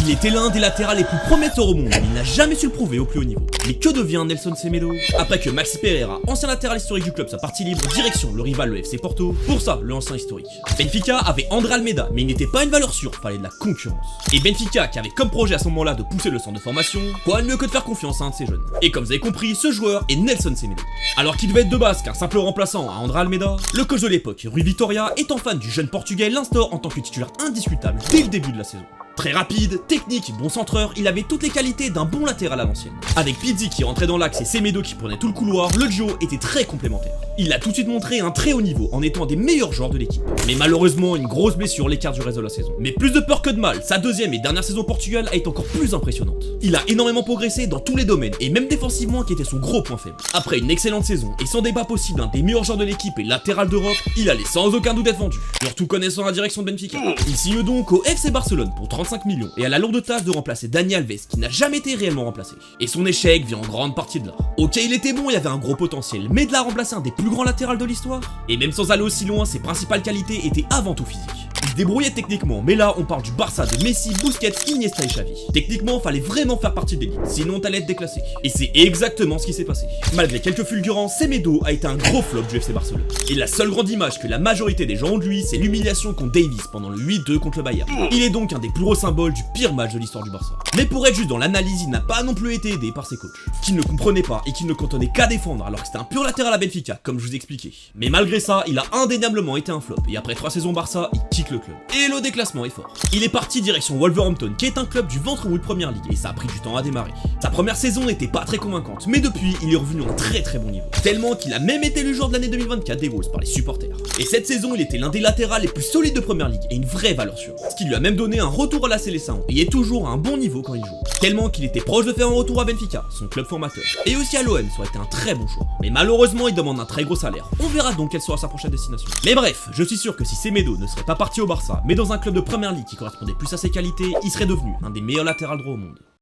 Il était l'un des latérales les plus prometteurs au monde, mais il n'a jamais su le prouver au plus haut niveau. Mais que devient Nelson Semedo? Après que Maxi Pereira, ancien latéral historique du club, soit parti libre direction le rival le FC Porto, pour ça, le ancien historique. Benfica avait André Almeida, mais il n'était pas une valeur sûre, fallait de la concurrence. Et Benfica, qui avait comme projet à ce moment-là de pousser le centre de formation, quoi de mieux que de faire confiance à un de ces jeunes. Et comme vous avez compris, ce joueur est Nelson Semedo. Alors qu'il devait être de base qu'un simple remplaçant à André Almeida, le coach de l'époque, Rui Vitória, étant fan du jeune portugais, l'instaure en tant que titulaire indiscutable dès le début de la saison. Très rapide, technique, bon centreur, il avait toutes les qualités d'un bon latéral à l'ancienne. Avec Pizzi qui rentrait dans l'axe et Semedo qui prenait tout le couloir, le duo était très complémentaire. Il a tout de suite montré un très haut niveau en étant un des meilleurs joueurs de l'équipe. Mais malheureusement, une grosse blessure l'écarte du reste de la saison. Mais plus de peur que de mal, sa deuxième et dernière saison au Portugal a été encore plus impressionnante. Il a énormément progressé dans tous les domaines et même défensivement qui était son gros point faible. Après une excellente saison et sans débat possible un des meilleurs joueurs de l'équipe et latéral d'Europe, il allait sans aucun doute être vendu. Surtout connaissant la direction de Benfica. Il signe donc au FC Barcelone pour 35 millions et à la lourde tâche de remplacer Dani Alves qui n'a jamais été réellement remplacé. Et son échec vient en grande partie de là. Ok, il était bon, il avait un gros potentiel, mais de la remplacer un des plus grands latérales de l'histoire. Et même sans aller aussi loin, ses principales qualités étaient avant tout physiques. Il se débrouillait techniquement, mais là on parle du Barça de Messi, Busquets, Iniesta et Xavi. Techniquement, fallait vraiment faire partie de l'élite, sinon t'allais être déclassé. Et c'est exactement ce qui s'est passé. Malgré quelques fulgurances, Semedo a été un gros flop du FC Barcelone. Et la seule grande image que la majorité des gens ont de lui, c'est l'humiliation contre Davis pendant le 8-2 contre le Bayern. Il est donc un des plus gros symboles du pire match de l'histoire du Barça. Mais pour être juste dans l'analyse, il n'a pas non plus été aidé par ses coachs, qui ne le comprenaient pas et qui ne cantonnaient qu'à défendre alors que c'était un pur latéral à Benfica, comme je vous expliquais. Mais malgré ça, il a indéniablement été un flop, et après 3 saisons Barça, il quitte le club. Et le déclassement est fort. Il est parti direction Wolverhampton, qui est un club du ventre mou de première ligue, et ça a pris du temps à démarrer. Sa première saison n'était pas très convaincante, mais depuis, il est revenu en très bon niveau. Tellement qu'il a même été le joueur de l'année 2024 des Wolves par les supporters. Et cette saison, il était l'un des latérales les plus solides de première ligue, et une vraie valeur sûre. Ce qui lui a même donné un retour à la Célestin, et est toujours à un bon niveau quand il joue. Tellement qu'il était proche de faire un retour à Benfica, son club formateur. Et aussi à l'OM, ça aurait été un très bon choix. Mais malheureusement, il demande un très gros salaire. On verra donc quelle sera sa prochaine destination. Mais bref, je suis sûr que si Semedo ne serait pas parti au Barça, mais dans un club de première ligue qui correspondait plus à ses qualités, il serait devenu un des meilleurs latérales droits au monde.